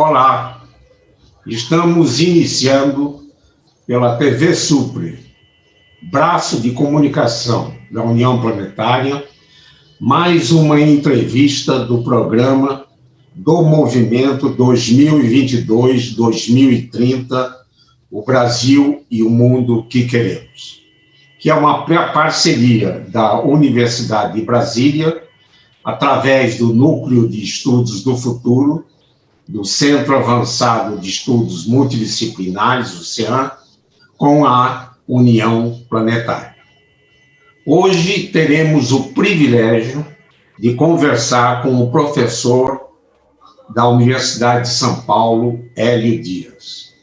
Olá, estamos iniciando pela TV Supre, braço de comunicação da União Planetária, mais uma entrevista do programa do Movimento 2022-2030, o Brasil e o Mundo que Queremos, que é uma parceria da Universidade de Brasília, através do Núcleo de Estudos do Futuro, do Centro Avançado de Estudos Multidisciplinares, o CEAM, com a União Planetária. Hoje teremos o privilégio de conversar com o professor da Universidade de São Paulo, Hélio Dias.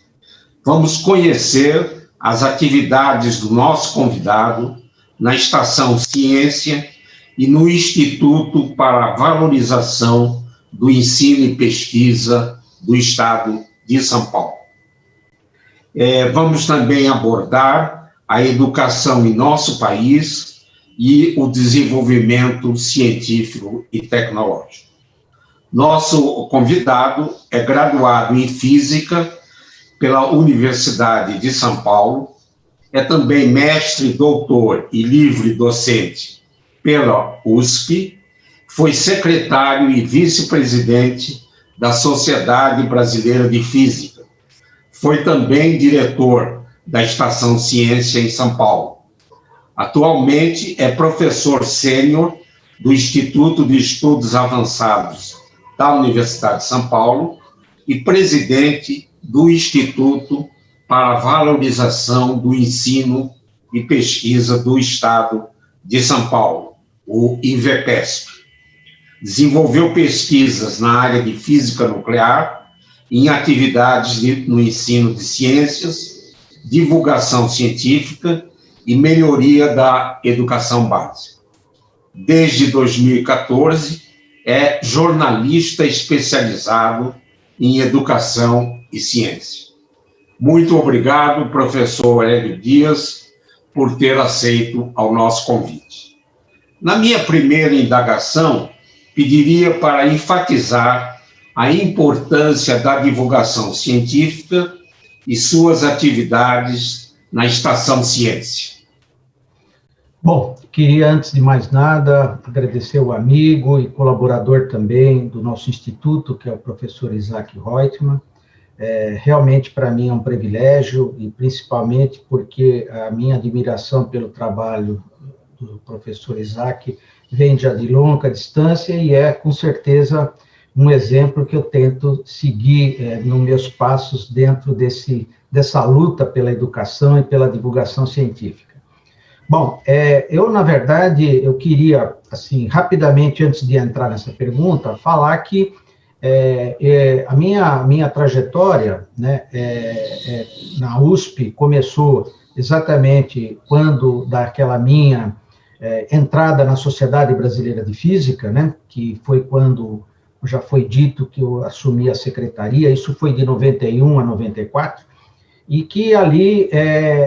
Vamos conhecer as atividades do nosso convidado na Estação Ciência e no Instituto para a Valorização do Ensino e Pesquisa do Estado de São Paulo. Vamos também abordar a educação em nosso país e o desenvolvimento científico e tecnológico. Nosso convidado é graduado em Física pela Universidade de São Paulo, é também mestre, doutor e livre docente pela USP, foi secretário e vice-presidente da Sociedade Brasileira de Física. Foi também diretor da Estação Ciência em São Paulo. Atualmente é professor sênior do Instituto de Estudos Avançados da Universidade de São Paulo e presidente do Instituto para a Valorização do Ensino e Pesquisa do Estado de São Paulo, o IVPESP. Desenvolveu pesquisas na área de física nuclear, em atividades no ensino de ciências, divulgação científica e melhoria da educação básica. Desde 2014, é jornalista especializado em educação e ciência. Muito obrigado, professor Hélio Dias, por ter aceito ao nosso convite. Na minha primeira indagação, pediria para enfatizar a importância da divulgação científica e suas atividades na Estação Ciência. Bom, queria, antes de mais nada, agradecer o amigo e colaborador também do nosso instituto, que é o professor Isaac Reutemann. Realmente, para mim, é um privilégio, e principalmente porque a minha admiração pelo trabalho do professor Isaac vem já de longa distância e é, com certeza, um exemplo que eu tento seguir nos meus passos dentro dessa luta pela educação e pela divulgação científica. Bom, eu, na verdade, eu queria, assim, rapidamente, antes de entrar nessa pergunta, falar que a minha trajetória, né, na USP começou exatamente quando daquela minha entrada na Sociedade Brasileira de Física, né, que foi quando já foi dito que eu assumi a secretaria, isso foi de 91 a 94, e que ali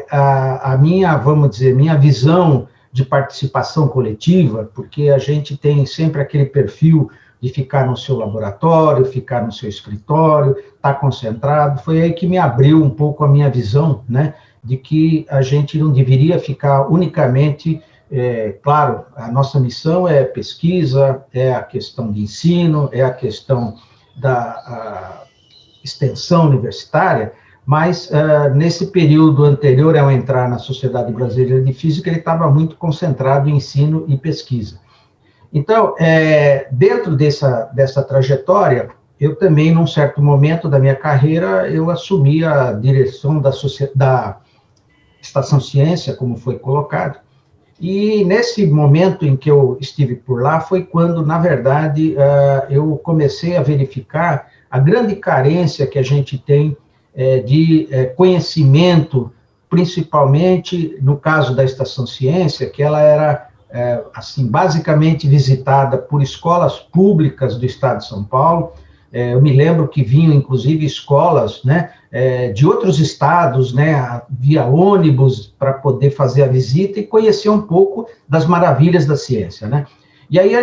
a minha, vamos dizer, minha visão de participação coletiva, porque a gente tem sempre aquele perfil de ficar no seu laboratório, ficar no seu escritório, estar concentrado, foi aí que me abriu um pouco a minha visão, né, de que a gente não deveria ficar unicamente, claro, a nossa missão é pesquisa, é a questão de ensino, é a questão da extensão universitária, mas nesse período anterior ao entrar na Sociedade Brasileira de Física, ele estava muito concentrado em ensino e pesquisa. Então, dentro dessa trajetória, eu também, num certo momento da minha carreira, eu assumi a direção da Estação Ciência, como foi colocado, e nesse momento em que eu estive por lá, foi quando, na verdade, eu comecei a verificar a grande carência que a gente tem de conhecimento, principalmente no caso da Estação Ciência, que ela era, assim, basicamente visitada por escolas públicas do Estado de São Paulo. Eu me lembro que vinham, inclusive, escolas, né, de outros estados, né, via ônibus, para poder fazer a visita e conhecer um pouco das maravilhas da ciência, né? E aí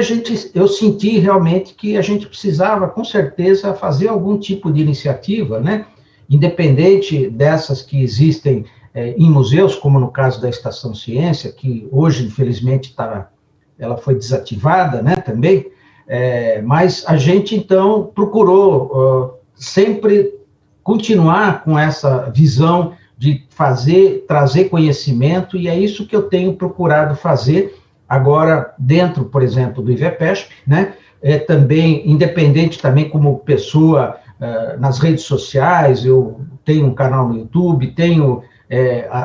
eu senti realmente que a gente precisava, com certeza, fazer algum tipo de iniciativa, né? Independente dessas que existem em museus, como no caso da Estação Ciência, que hoje, infelizmente, ela foi desativada, né, também, mas a gente, então, procurou sempre continuar com essa visão de trazer conhecimento, e é isso que eu tenho procurado fazer agora dentro, por exemplo, do IVEPESP, né, também, independente também como pessoa nas redes sociais, eu tenho um canal no YouTube, tenho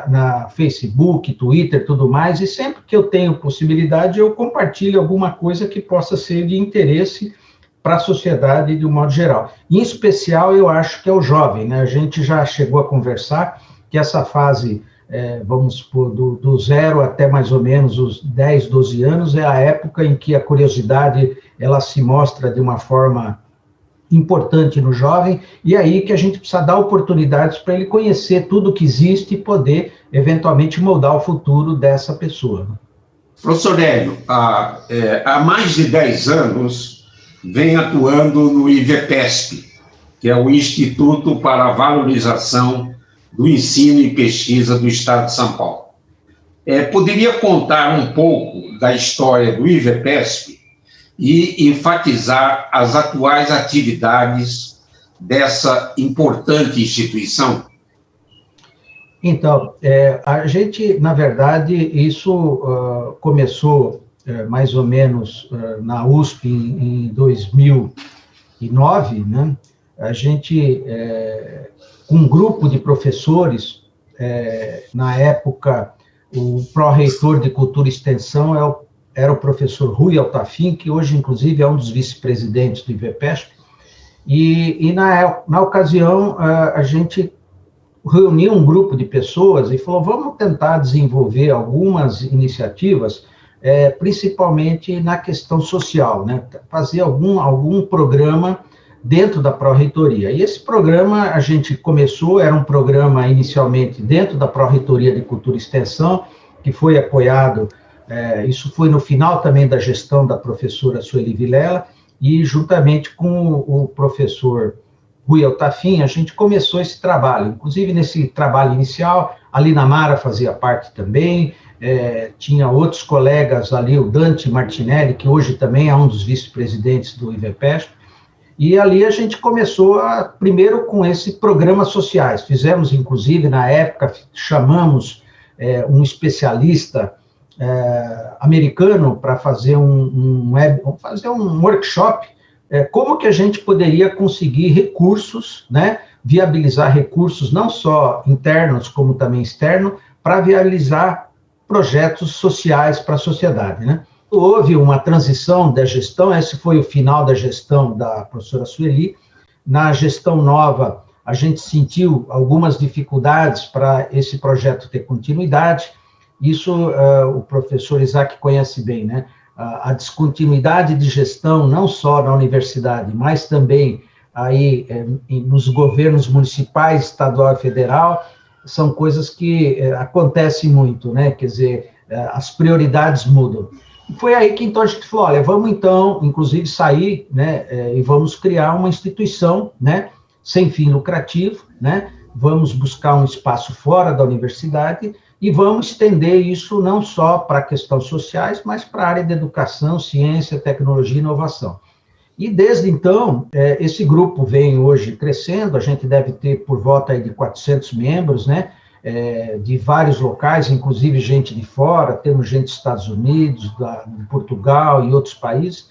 na Facebook, Twitter, tudo mais, e sempre que eu tenho possibilidade, eu compartilho alguma coisa que possa ser de interesse para a sociedade de um modo geral. Em especial, eu acho que é o jovem, né? A gente já chegou a conversar que essa fase, vamos supor, do 0 até mais ou menos os 10, 12 anos, é a época em que a curiosidade ela se mostra de uma forma importante no jovem, e é aí que a gente precisa dar oportunidades para ele conhecer tudo que existe e poder, eventualmente, moldar o futuro dessa pessoa. Professor Hélio, há mais de 10 anos, vem atuando no IVEPESP, que é o Instituto para a Valorização do Ensino e Pesquisa do Estado de São Paulo. Poderia contar um pouco da história do IVEPESP e enfatizar as atuais atividades dessa importante instituição? Então, a gente, na verdade, isso começou mais ou menos na USP em 2009, né? A gente, com um grupo de professores, na época, o pró-reitor de Cultura e Extensão era o professor Rui Altafim, que hoje, inclusive, é um dos vice-presidentes do IVEPESP, e na ocasião, a gente reuniu um grupo de pessoas e falou, vamos tentar desenvolver algumas iniciativas, principalmente na questão social, né? Fazer algum programa dentro da pró-reitoria. E esse programa a gente começou, era um programa inicialmente dentro da pró-reitoria de Cultura e Extensão, que foi apoiado, isso foi no final também da gestão da professora Sueli Vilela, e juntamente com o professor Rui Altafim, a gente começou esse trabalho. Inclusive, nesse trabalho inicial, a Lina Mara fazia parte também, tinha outros colegas ali, o Dante Martinelli, que hoje também é um dos vice-presidentes do IVEPESP, e ali a gente começou primeiro com esse programas sociais. Fizemos, inclusive, na época, chamamos um especialista americano para fazer um workshop, como que a gente poderia conseguir recursos, né, viabilizar recursos não só internos, como também externos, para viabilizar projetos sociais para a sociedade, né? Houve uma transição da gestão, esse foi o final da gestão da professora Sueli. Na gestão nova, a gente sentiu algumas dificuldades para esse projeto ter continuidade. Isso o professor Isaac conhece bem, né? A descontinuidade de gestão, não só na universidade, mas também aí nos governos municipais, estadual e federal, são coisas que acontecem muito, né? Quer dizer, as prioridades mudam. E foi aí que então a gente falou, olha, vamos então, inclusive, sair, né, e vamos criar uma instituição, né, sem fim lucrativo, né? Vamos buscar um espaço fora da universidade e vamos estender isso não só para questões sociais, mas para a área de educação, ciência, tecnologia e inovação. E desde então, esse grupo vem hoje crescendo, a gente deve ter por volta aí de 400 membros, né, de vários locais, inclusive gente de fora, temos gente dos Estados Unidos, de Portugal e outros países,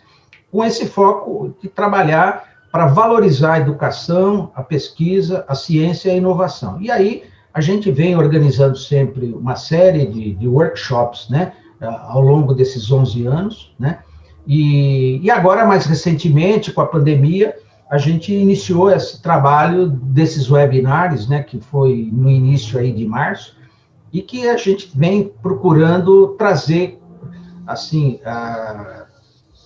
com esse foco de trabalhar para valorizar a educação, a pesquisa, a ciência e a inovação. E aí, a gente vem organizando sempre uma série de workshops, né, ao longo desses 11 anos, né, e agora, mais recentemente, com a pandemia, a gente iniciou esse trabalho desses webinars, né, que foi no início aí de março, e que a gente vem procurando trazer, assim,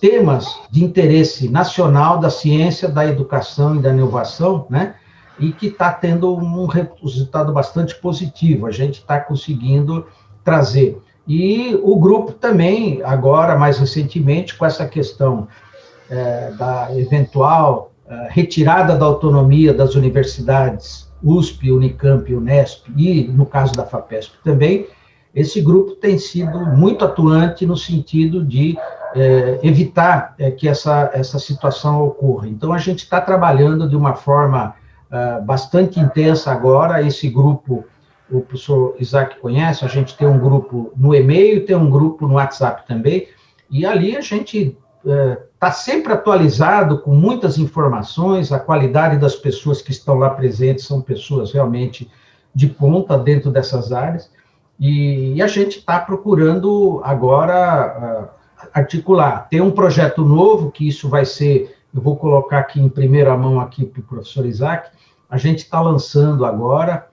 temas de interesse nacional da ciência, da educação e da inovação, né, e que está tendo um resultado bastante positivo. A gente está conseguindo trazer E o grupo também, agora, mais recentemente, com essa questão da eventual retirada da autonomia das universidades, USP, Unicamp, Unesp, e, no caso da FAPESP também, esse grupo tem sido muito atuante no sentido de evitar que essa situação ocorra. Então, a gente está trabalhando de uma forma bastante intensa agora. Esse grupo, o professor Isaac conhece, a gente tem um grupo no e-mail, tem um grupo no WhatsApp também, e ali a gente está sempre atualizado com muitas informações. A qualidade das pessoas que estão lá presentes são pessoas realmente de ponta dentro dessas áreas, e a gente está procurando agora articular. Tem um projeto novo, que isso vai ser, eu vou colocar aqui em primeira mão aqui para o professor Isaac, a gente está lançando agora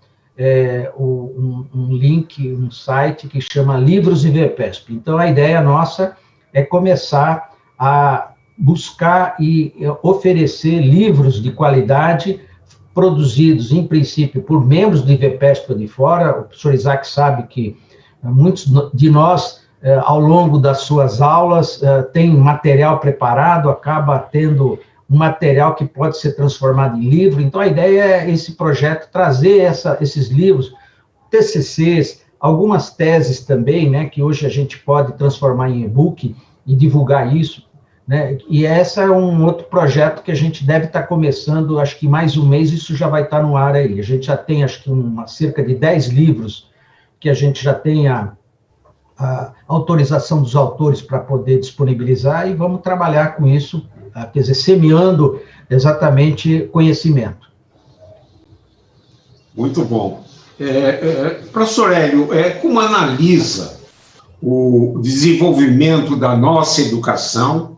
um link, um site que chama Livros IVPESP. Então, a ideia nossa é começar a buscar e oferecer livros de qualidade, produzidos, em princípio, por membros do IVPESP de fora. O professor Isaac sabe que muitos de nós, ao longo das suas aulas, tem material preparado, acaba tendo um material que pode ser transformado em livro. Então, a ideia é esse projeto trazer esses livros, TCCs, algumas teses também, né, que hoje a gente pode transformar em e-book e divulgar isso, né? E esse é um outro projeto que a gente deve estar começando, acho que mais um mês isso já vai estar no ar aí. A gente já tem, acho que, cerca de 10 livros que a gente já tem a autorização dos autores para poder disponibilizar, e vamos trabalhar com isso, quer dizer, semeando exatamente conhecimento. Muito bom. Professor Hélio, como analisa o desenvolvimento da nossa educação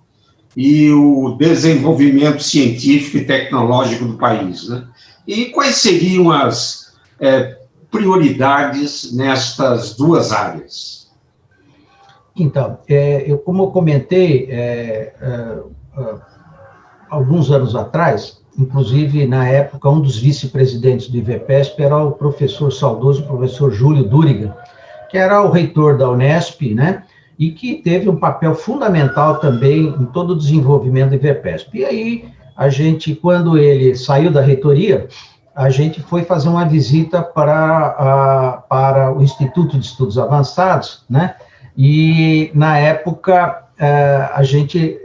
e o desenvolvimento científico e tecnológico do país, né? E quais seriam as prioridades nestas duas áreas? Então, como eu comentei, alguns anos atrás, inclusive, na época, um dos vice-presidentes do IVPESP era o professor saudoso, o professor Júlio Durigan, que era o reitor da Unesp, né, e que teve um papel fundamental também em todo o desenvolvimento do IVPESP. E aí, a gente, quando ele saiu da reitoria, a gente foi fazer uma visita para o Instituto de Estudos Avançados, né, e, na época, a gente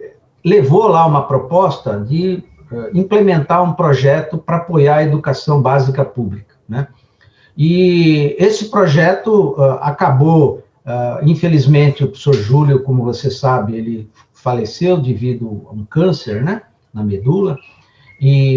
levou lá uma proposta de implementar um projeto para apoiar a educação básica pública, né? E esse projeto acabou, infelizmente, o professor Júlio, como você sabe, ele faleceu devido a um câncer, né, na medula,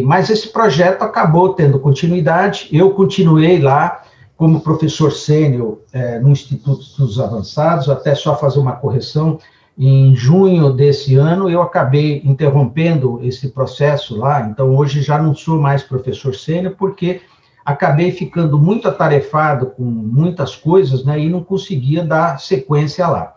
mas esse projeto acabou tendo continuidade. Eu continuei lá como professor sênior no Instituto de Estudos Avançados, até só fazer uma correção. Em junho desse ano, eu acabei interrompendo esse processo lá, então hoje já não sou mais professor sênior, porque acabei ficando muito atarefado com muitas coisas, né, e não conseguia dar sequência lá.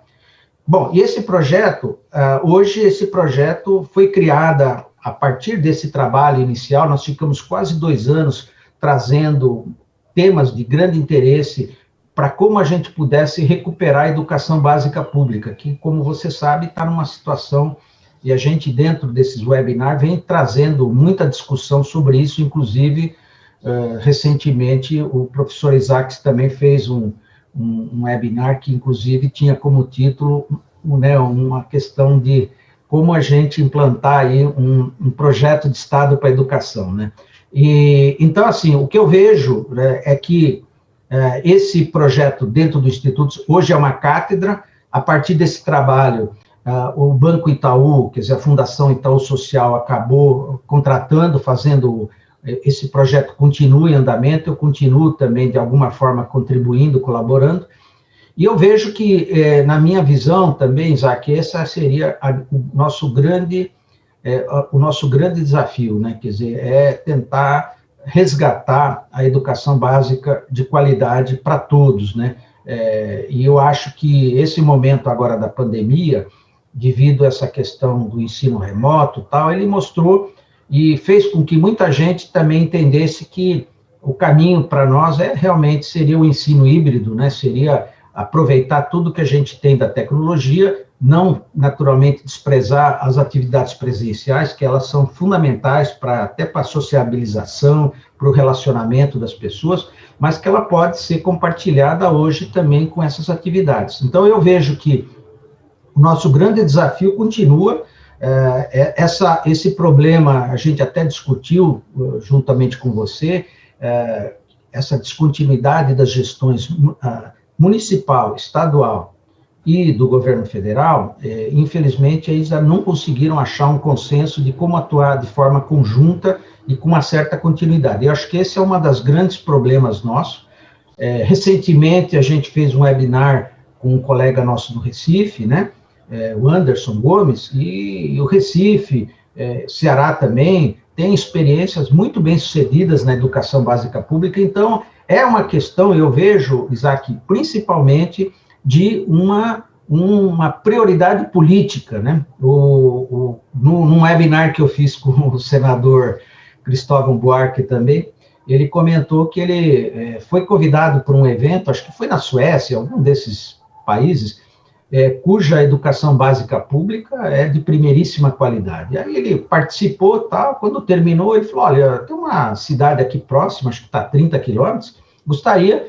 Bom, e esse projeto, hoje esse projeto foi criado a partir desse trabalho inicial. Nós ficamos quase 2 anos trazendo temas de grande interesse para como a gente pudesse recuperar a educação básica pública, que, como você sabe, está numa situação, e a gente, dentro desses webinars, vem trazendo muita discussão sobre isso. Inclusive, recentemente, o professor Isaac também fez um webinar que, inclusive, tinha como título, né, uma questão de como a gente implantar aí um projeto de Estado para a educação, né? E, então, assim, o que eu vejo, né, é que esse projeto dentro do Instituto, hoje é uma cátedra. A partir desse trabalho, o Banco Itaú, quer dizer, a Fundação Itaú Social, acabou contratando, fazendo esse projeto continue em andamento. Eu continuo também, de alguma forma, contribuindo, colaborando, e eu vejo que, na minha visão também, Isaac, esse seria o nosso grande desafio, né? Quer dizer, tentar resgatar a educação básica de qualidade para todos, né? E eu acho que esse momento agora da pandemia, devido a essa questão do ensino remoto, tal, ele mostrou e fez com que muita gente também entendesse que o caminho para nós realmente seria o ensino híbrido, né? Seria aproveitar tudo que a gente tem da tecnologia, não naturalmente desprezar as atividades presenciais, que elas são fundamentais até para a sociabilização, para o relacionamento das pessoas, mas que ela pode ser compartilhada hoje também com essas atividades. Então, eu vejo que o nosso grande desafio continua. Esse problema, a gente até discutiu juntamente com você, essa descontinuidade das gestões municipal, estadual e do governo federal, infelizmente, eles não conseguiram achar um consenso de como atuar de forma conjunta e com uma certa continuidade. Eu acho que esse é um dos grandes problemas nossos. Recentemente, a gente fez um webinar com um colega nosso do Recife, né, o Anderson Gomes, e o Recife, Ceará também, tem experiências muito bem-sucedidas na educação básica pública. Então, é uma questão, eu vejo, Isaac, principalmente de uma prioridade política, né? Num webinar que eu fiz com o senador Cristóvão Buarque também, ele comentou que ele foi convidado para um evento, acho que foi na Suécia, algum desses países, cuja educação básica pública é de primeiríssima qualidade. Aí ele participou, tal, quando terminou, ele falou, olha, tem uma cidade aqui próxima, acho que está a 30 quilômetros, gostaria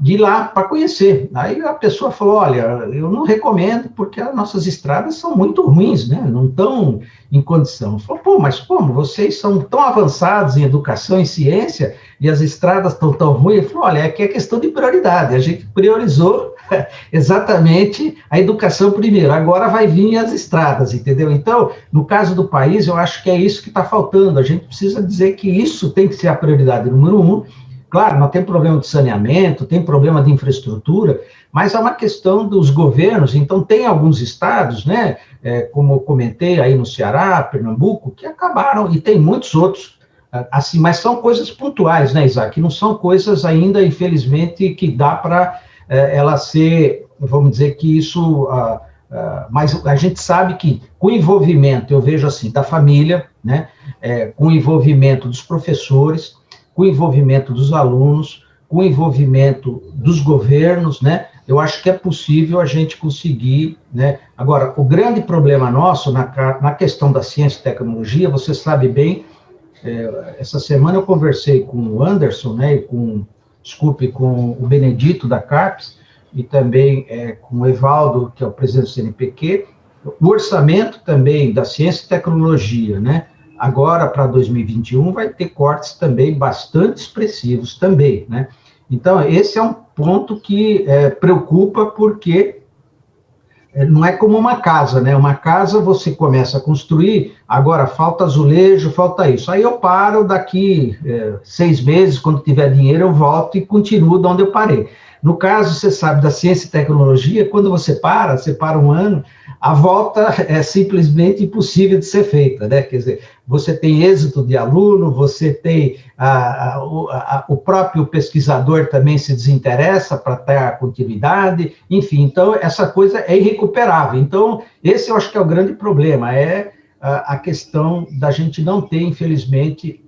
de ir lá para conhecer. Aí a pessoa falou, olha, eu não recomendo, porque as nossas estradas são muito ruins, né? Não estão em condição. Falou, pô, mas como? Vocês são tão avançados em educação e ciência, e as estradas estão tão ruins? Ele falou, olha, aqui é questão de prioridade, a gente priorizou exatamente a educação primeiro, agora vai vir as estradas, entendeu? Então, no caso do país, eu acho que é isso que está faltando, a gente precisa dizer que isso tem que ser a prioridade número 1. Claro, não tem problema de saneamento, tem problema de infraestrutura, mas é uma questão dos governos. Então, tem alguns estados, né, como eu comentei aí no Ceará, Pernambuco, que acabaram, e tem muitos outros, assim, mas são coisas pontuais, né, Isaac? Não são coisas ainda, infelizmente, que dá para ela ser, vamos dizer que isso... mas a gente sabe que com o envolvimento, eu vejo assim, da família, né, com o envolvimento dos professores, com o envolvimento dos alunos, com o envolvimento dos governos, né, eu acho que é possível a gente conseguir, né. Agora, o grande problema nosso na questão da ciência e tecnologia, você sabe bem, essa semana eu conversei com o Anderson, né, e com o Benedito da CAPES, e também com o Evaldo, que é o presidente do CNPq, o orçamento também da ciência e tecnologia, né, agora para 2021 vai ter cortes também bastante expressivos também, né? Então, esse é um ponto que preocupa, porque não é como uma casa, né? Uma casa você começa a construir, agora falta azulejo, falta isso. Aí eu paro daqui 6 meses, quando tiver dinheiro, eu volto e continuo de onde eu parei. No caso, você sabe, da ciência e tecnologia, quando você para 1 ano, a volta é simplesmente impossível de ser feita, né? Quer dizer, você tem êxito de aluno, você tem o próprio pesquisador também se desinteressa para ter a continuidade, enfim, então essa coisa é irrecuperável. Então, esse eu acho que é o grande problema, a questão da gente não ter, infelizmente,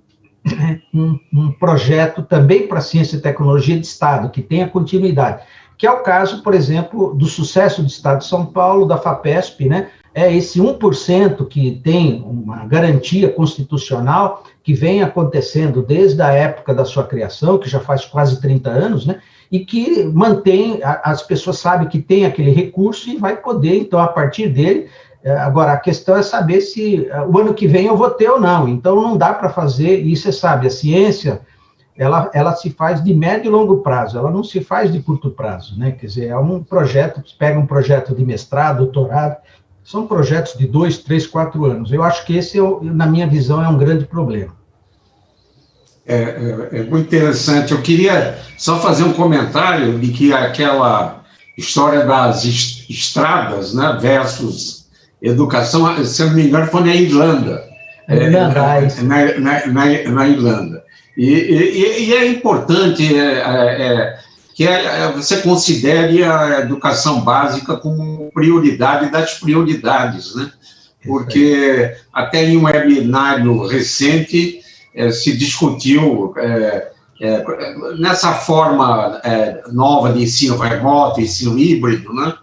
um projeto também para ciência e tecnologia de Estado, que tenha continuidade, que é o caso, por exemplo, do sucesso do Estado de São Paulo, da FAPESP, né? É esse 1% que tem uma garantia constitucional que vem acontecendo desde a época da sua criação, que já faz quase 30 anos, né? E que mantém, as pessoas sabem que tem aquele recurso e vai poder, então, a partir dele. Agora, a questão é saber se o ano que vem eu vou ter ou não. Então, não dá para fazer, e você sabe, a ciência, ela se faz de médio e longo prazo, ela não se faz de curto prazo, né? Quer dizer, é um projeto, você pega um projeto de mestrado, doutorado, são projetos de 2, 3, 4 anos. Eu acho que esse, na minha visão, é um grande problema. É muito interessante. Eu queria só fazer um comentário de que aquela história das estradas, né, versus educação, se eu não me engano, foi na Irlanda. Na Irlanda. E é importante que você considere a educação básica como prioridade das prioridades, né? Porque até em um webinário recente se discutiu nessa forma nova de ensino remoto, ensino híbrido, né?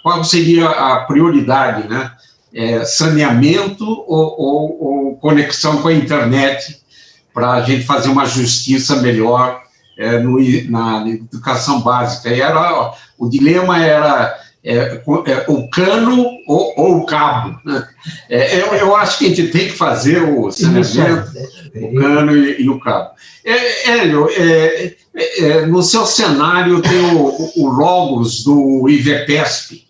Qual seria a prioridade, né? Saneamento ou conexão com a internet para a gente fazer uma justiça melhor na educação básica? E o dilema era o cano ou o cabo, né? Eu acho que a gente tem que fazer o saneamento, o cano e o cabo. Hélio, no seu cenário tem o Logos do IVPESP.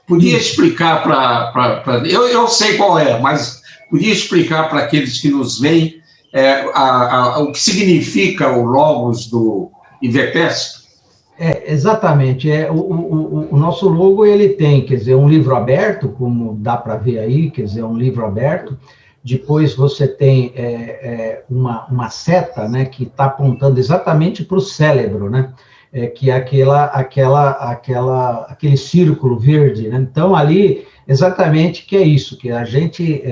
Podia explicar para... Eu sei qual é, mas podia explicar para aqueles que nos veem o que significa o Logos do IVPESP? Exatamente. O nosso logo, ele tem, quer dizer, um livro aberto, como dá para ver aí, quer dizer, um livro aberto. Depois você tem uma seta, né, que está apontando exatamente para o cérebro, né? Que é aquele círculo verde, né? Então, ali, exatamente que é isso, que a gente,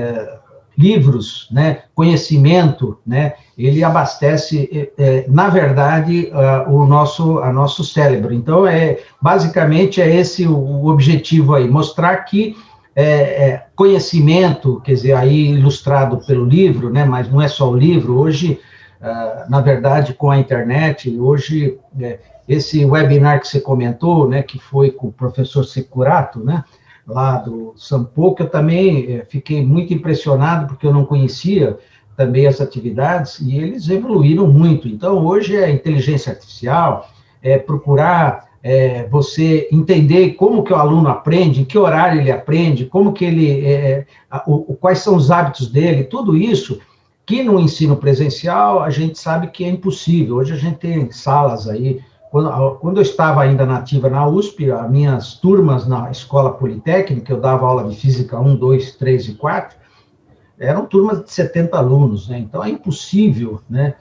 livros, né, conhecimento, né, ele abastece, na verdade, o nosso cérebro. Então, basicamente, esse o objetivo aí, mostrar que conhecimento, quer dizer, aí ilustrado pelo livro, né, mas não é só o livro, hoje, na verdade, com a internet, hoje... esse webinar que você comentou, né, que foi com o professor Securato, né, lá do Sampo, que eu também fiquei muito impressionado, porque eu não conhecia também as atividades, e eles evoluíram muito. Então, hoje é inteligência artificial, procurar você entender como que o aluno aprende, em que horário ele aprende, como que ele, quais são os hábitos dele, tudo isso, que no ensino presencial a gente sabe que é impossível. Hoje a gente tem salas aí. Quando eu estava ainda nativa na USP, as minhas turmas na Escola Politécnica, eu dava aula de Física 1, 2, 3 e 4, eram turmas de 70 alunos, né? Então, é impossível, né,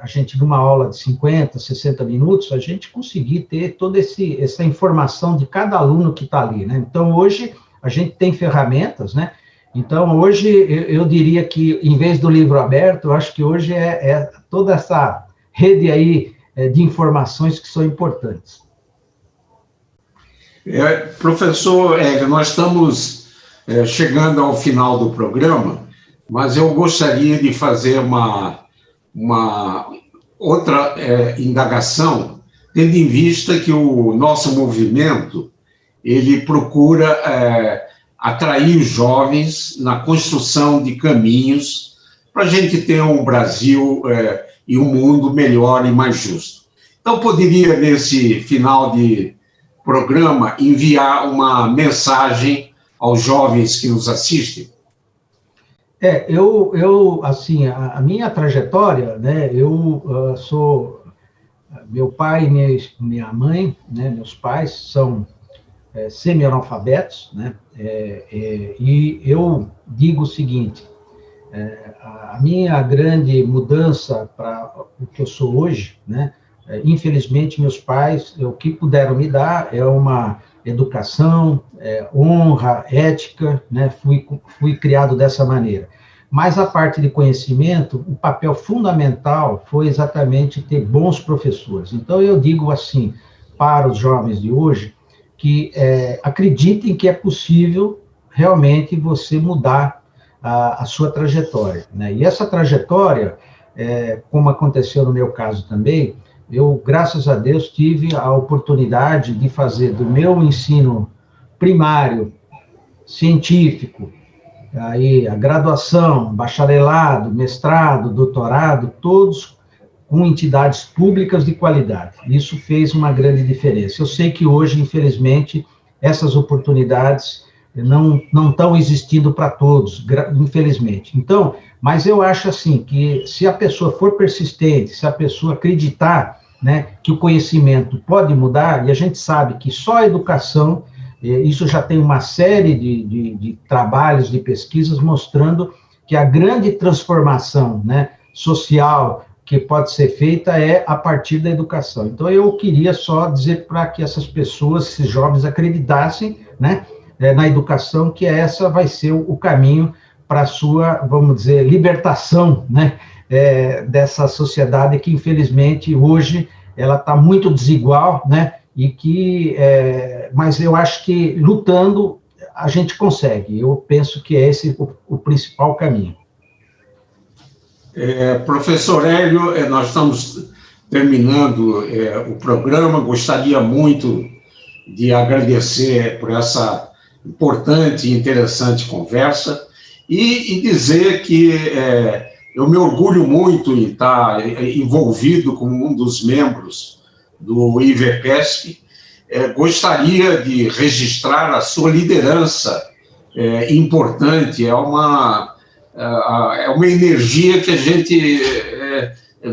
a gente, numa aula de 50, 60 minutos, a gente conseguir ter toda essa informação de cada aluno que está ali, né? Então, hoje, a gente tem ferramentas, né? Então, hoje, eu diria que, em vez do livro aberto, eu acho que hoje toda essa rede aí de informações que são importantes. Professor, nós estamos chegando ao final do programa, mas eu gostaria de fazer uma outra indagação, tendo em vista que o nosso movimento, ele procura atrair os jovens na construção de caminhos para a gente ter um Brasil e um mundo melhor e mais justo. Então, poderia, nesse final de programa, enviar uma mensagem aos jovens que nos assistem? Assim, a minha trajetória, né, sou... Meu pai e minha mãe, né, meus pais, são semi-analfabetos, né, e eu digo o seguinte... a minha grande mudança para o que eu sou hoje, né? Infelizmente, meus pais, o que puderam me dar é uma educação, honra, ética, né? Fui criado dessa maneira. Mas a parte de conhecimento, o papel fundamental foi exatamente ter bons professores. Então, eu digo assim, para os jovens de hoje, que acreditem que é possível realmente você mudar a sua trajetória, né? E essa trajetória, como aconteceu no meu caso também, eu, graças a Deus, tive a oportunidade de fazer do meu ensino primário, científico, aí a graduação, bacharelado, mestrado, doutorado, todos com entidades públicas de qualidade. Isso fez uma grande diferença. Eu sei que hoje, infelizmente, essas oportunidades não estão existindo para todos, infelizmente. Então, mas eu acho assim, que se a pessoa for persistente, se a pessoa acreditar, né, que o conhecimento pode mudar, e a gente sabe que só a educação, isso já tem uma série de trabalhos, de pesquisas, mostrando que a grande transformação, né, social que pode ser feita é a partir da educação. Então, eu queria só dizer para que essas pessoas, esses jovens, acreditassem, né, na educação, que essa vai ser o caminho para a sua, vamos dizer, libertação, né, dessa sociedade que, infelizmente, hoje ela está muito desigual, né? Mas eu acho que lutando a gente consegue. Eu penso que é esse o principal caminho. Professor Hélio, nós estamos terminando o programa. Gostaria muito de agradecer por essa importante e interessante conversa e dizer que eu me orgulho muito em estar envolvido como um dos membros do IVPESP. Gostaria de registrar a sua liderança importante, é uma energia que a gente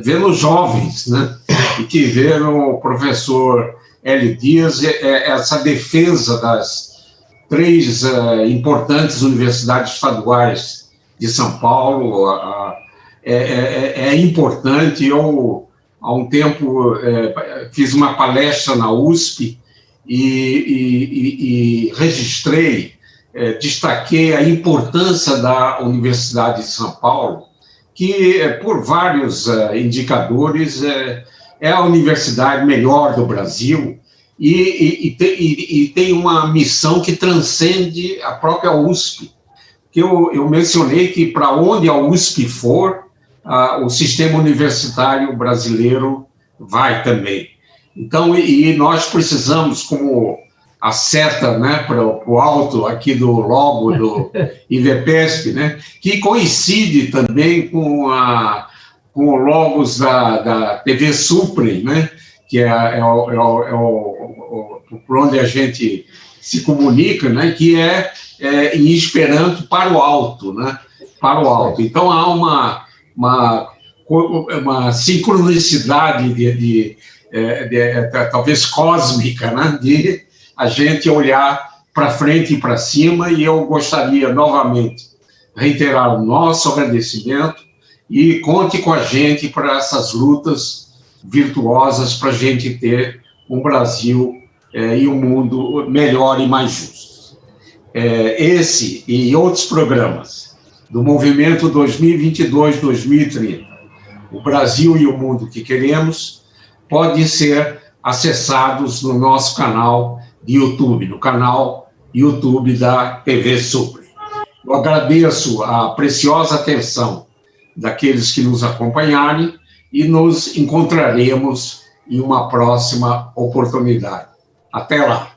vê nos jovens, né? E que vê no professor Hélio Dias essa defesa das 3 importantes universidades estaduais de São Paulo. É importante. Eu, há um tempo, fiz uma palestra na USP e registrei, destaquei a importância da Universidade de São Paulo, que, por vários indicadores, é a universidade melhor do Brasil e tem uma missão que transcende a própria USP. Que eu mencionei que, para onde a USP for, o sistema universitário brasileiro vai também. Então, e nós precisamos, como a seta, né, para o alto aqui do logo do IVPESP, né, que coincide também com o logos da TV Suprem, né, que por onde a gente se comunica, né, que em esperanto para o alto, né, para o alto. Então, há uma sincronicidade talvez cósmica, né, de a gente olhar para frente e para cima, e eu gostaria novamente reiterar o nosso agradecimento e conte com a gente para essas lutas virtuosas para a gente ter um Brasil e um mundo melhor e mais justo. Esse e outros programas do Movimento 2022-2030, o Brasil e o Mundo que Queremos, podem ser acessados no nosso canal de YouTube, no canal YouTube da TV Suprem. Eu agradeço a preciosa atenção daqueles que nos acompanharem e nos encontraremos em uma próxima oportunidade. Até lá!